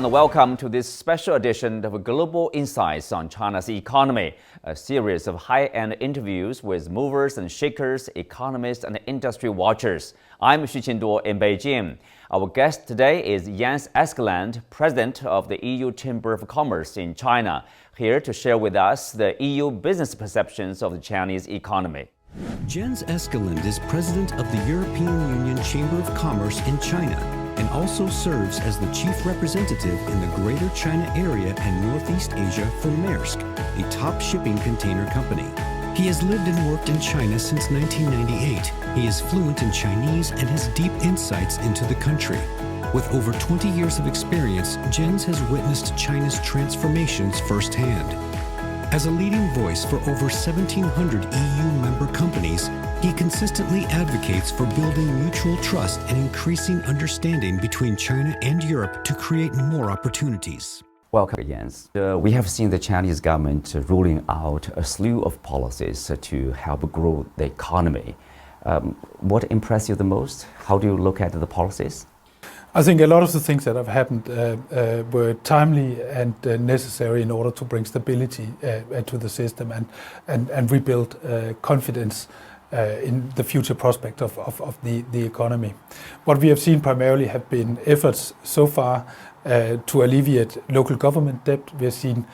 and welcome to this special edition of Global Insights on China's economy, a series of high-end interviews with movers and shakers, economists, and industry watchers. I'm Xu Qinduo in Beijing. Our guest today is Jens Eskelund, President of the EU Chamber of Commerce in China, here to share with us the EU business perceptions of the Chinese economy. Jens Eskelund is President of the European Union Chamber of Commerce in China and also serves as the Chief Representative in the Greater China Area and Northeast Asia for Maersk, a top shipping container company. He has lived and worked in China since 1998. He is fluent in Chinese and has deep insights into the country. With over 20 years of experience, Jens has witnessed China's transformations firsthand. As a leading voice for over 1,700 EU member companies, he consistently advocates for building mutual trust and increasing understanding between China and Europe to create more opportunities. Welcome, Jens. We have seen the Chinese government rolling out a slew of policies to help grow the economy. What impressed you the most? How do you look at the policies? I think a lot of the things that have happened were timely and necessary in order to bring stability to the system and rebuild confidence in the future prospect of the economy. What we have seen primarily have been efforts so far to alleviate local government debt. We have seen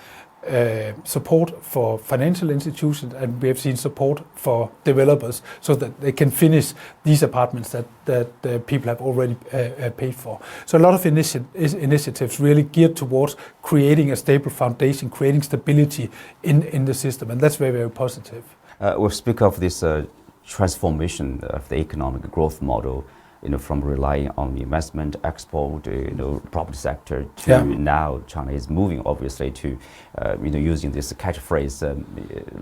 support for financial institutions, and we have seen support for developers so that they can finish these apartments that people have already paid for. So a lot of initiatives really geared towards creating a stable foundation, creating stability in the system, and that's very, very positive. We'll speak of this transformation of the economic growth model, from relying on investment, export, property sector to now China is moving obviously to, using this catchphrase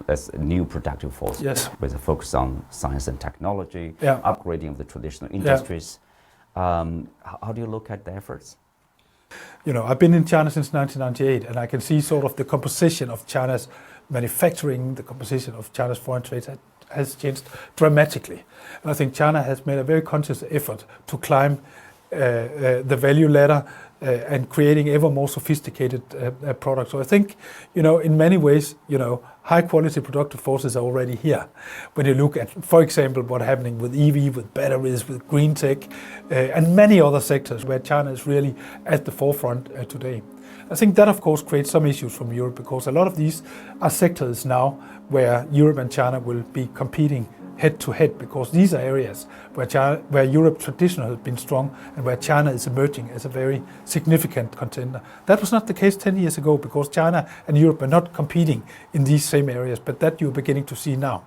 as a new productive force with a focus on science and technology, upgrading of the traditional industries. How do you look at the efforts? I've been in China since 1998, and I can see sort of the composition of China's manufacturing, the composition of China's foreign trade has changed dramatically. And I think China has made a very conscious effort to climb the value ladder and creating ever more sophisticated products. So I think, in many ways, high quality productive forces are already here. When you look at, for example, what's happening with EV, with batteries, with green tech, and many other sectors where China is really at the forefront today. I think that, of course, creates some issues from Europe, because a lot of these are sectors now where Europe and China will be competing head to head, because these are areas where Europe traditionally has been strong and where China is emerging as a very significant contender. That was not the case 10 years ago, because China and Europe are not competing in these same areas, but that you're beginning to see now.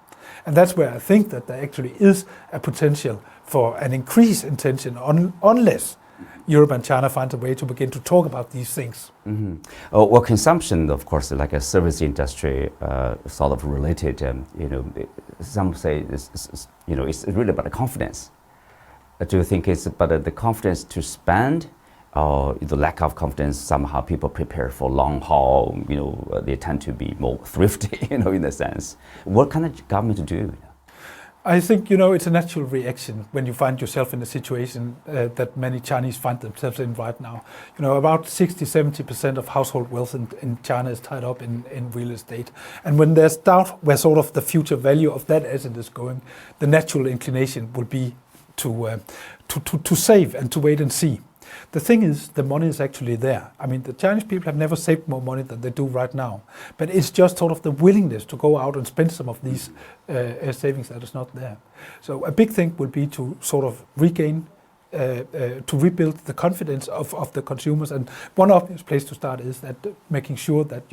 And that's where I think that there actually is a potential for an increase in tension unless Europe and China find a way to begin to talk about these things. Mm-hmm. Well, consumption, of course, like a service industry, sort of related. Some say it's really about the confidence. Do you think it's about the confidence to spend, or the lack of confidence? Somehow people prepare for long haul. They tend to be more thrifty. In a sense, what can the government do? I think, it's a natural reaction when you find yourself in a situation that many Chinese find themselves in right now. About 60-70% of household wealth in China is tied up in real estate. And when there's doubt where sort of the future value of that asset is going, the natural inclination will be to save and to wait and see. The thing is, the money is actually there. I mean, the Chinese people have never saved more money than they do right now. But it's just sort of the willingness to go out and spend some of these savings that is not there. So a big thing will be to sort of regain, to rebuild the confidence of the consumers. And one obvious place to start is that making sure that,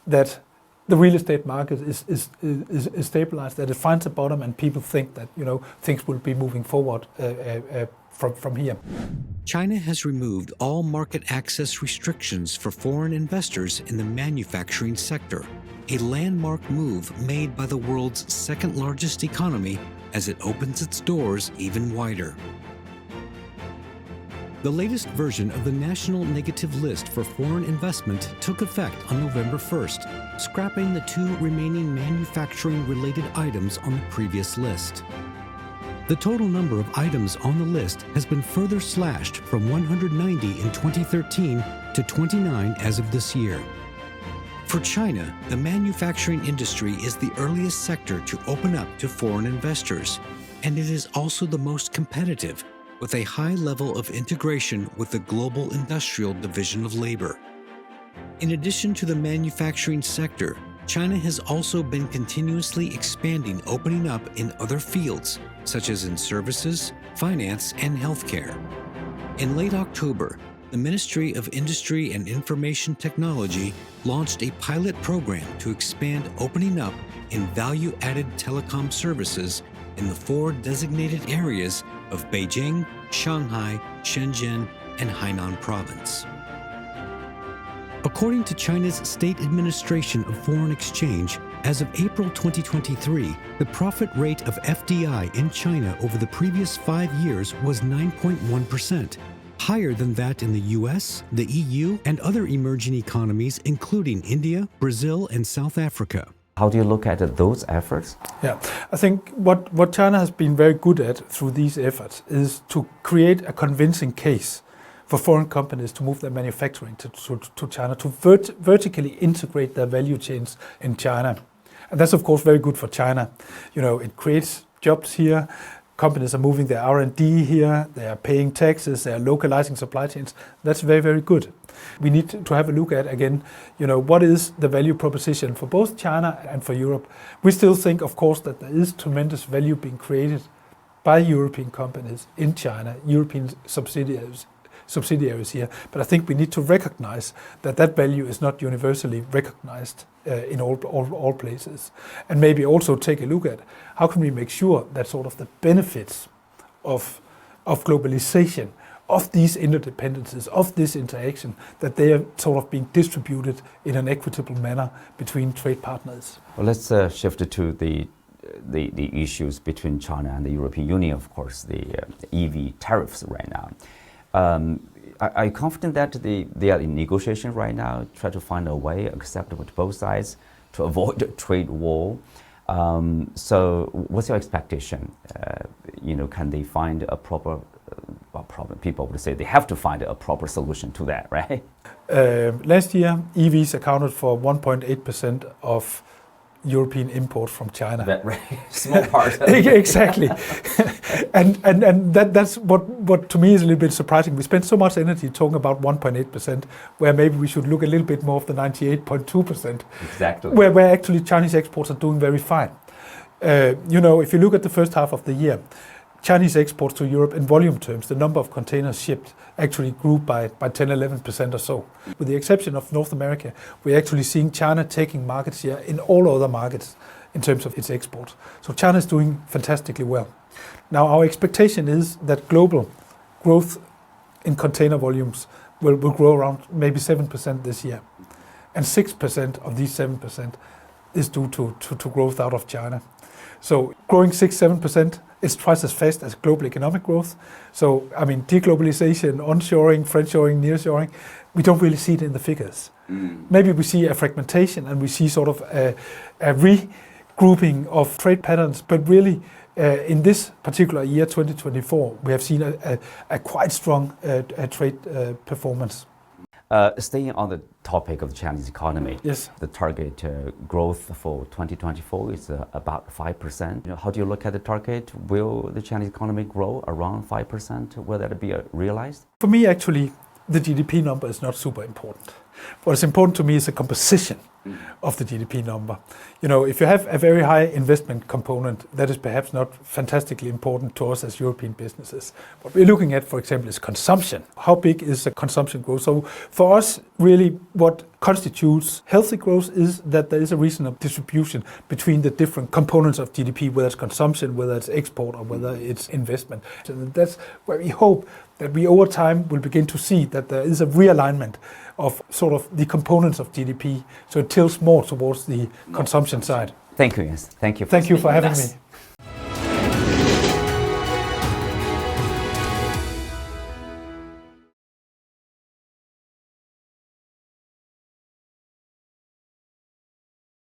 that the real estate market is stabilized, that it finds a bottom, and people think that, things will be moving forward from here. China has removed all market access restrictions for foreign investors in the manufacturing sector, a landmark move made by the world's second largest economy as it opens its doors even wider. The latest version of the National Negative List for Foreign Investment took effect on November 1st, scrapping the 2 remaining manufacturing-related items on the previous list. The total number of items on the list has been further slashed from 190 in 2013 to 29 as of this year. For China, the manufacturing industry is the earliest sector to open up to foreign investors, and it is also the most competitive, with a high level of integration with the global industrial division of labor. In addition to the manufacturing sector, China has also been continuously expanding, opening up in other fields, such as in services, finance, and healthcare. In late October, the Ministry of Industry and Information Technology launched a pilot program to expand opening up in value-added telecom services in the 4 designated areas of Beijing, Shanghai, Shenzhen, and Hainan province. According to China's State Administration of Foreign Exchange, as of April 2023, the profit rate of FDI in China over the previous 5 years was 9.1%, higher than that in the US, the EU, and other emerging economies, including India, Brazil, and South Africa. How do you look at those efforts? Yeah, I think what China has been very good at through these efforts is to create a convincing case for foreign companies to move their manufacturing to China, to vertically integrate their value chains in China. And that's of course very good for China. You know, it creates jobs here. Companies are moving their R&D here, they are paying taxes, they are localizing supply chains. That's very, very good. We need to have a look at, again, you know, what is the value proposition for both China and for Europe. We still think, of course, that there is tremendous value being created by European companies in China, European subsidiaries here. But I think we need to recognize that that value is not universally recognized in all places. And maybe also take a look at how can we make sure that sort of the benefits of globalization, of these interdependencies, of this interaction, that they are sort of being distributed in an equitable manner between trade partners. Well, let's shift it to the issues between China and the European Union, of course, the EV tariffs right now. Are you confident that they are in negotiation right now, try to find a way acceptable to both sides to avoid a trade war? So what's your expectation? Can they find a proper problem? People would say they have to find a proper solution to that, right? Last year, EVs accounted for 1.8% of European import from China. That right, small part. Exactly, and that's what to me is a little bit surprising. We spend so much energy talking about 1.8%, where maybe we should look a little bit more of the 98.2%. Exactly. Where actually Chinese exports are doing very fine. If you look at the first half of the year, Chinese exports to Europe in volume terms, the number of containers shipped actually grew by 10-11% or so. With the exception of North America, we're actually seeing China taking market share in all other markets in terms of its exports. So China is doing fantastically well. Now our expectation is that global growth in container volumes will grow around maybe 7% this year. And 6% of these 7% is due to growth out of China. So growing 6-7% is twice as fast as global economic growth. So, I mean, deglobalization, onshoring, friendshoring, nearshoring, we don't really see it in the figures. Maybe we see a fragmentation and we see sort of a regrouping of trade patterns, but really in this particular year, 2024, we have seen a quite strong trade performance. Staying on the topic of the Chinese economy, yes, the target growth for 2024 is about 5%. How do you look at the target? Will the Chinese economy grow around 5%? Will that be realized? For me, actually, the GDP number is not super important. What is important to me is the composition of the GDP number. If you have a very high investment component, that is perhaps not fantastically important to us as European businesses. What we're looking at, for example, is consumption. How big is the consumption growth? So for us, really what constitutes healthy growth is that there is a reasonable distribution between the different components of GDP, whether it's consumption, whether it's export, or whether it's investment. And that's where we hope that we over time will begin to see that there is a realignment of sort of the components of GDP, so it tilts more towards the consumption side. Thank you, Jens. Thank you. Thank you for having me.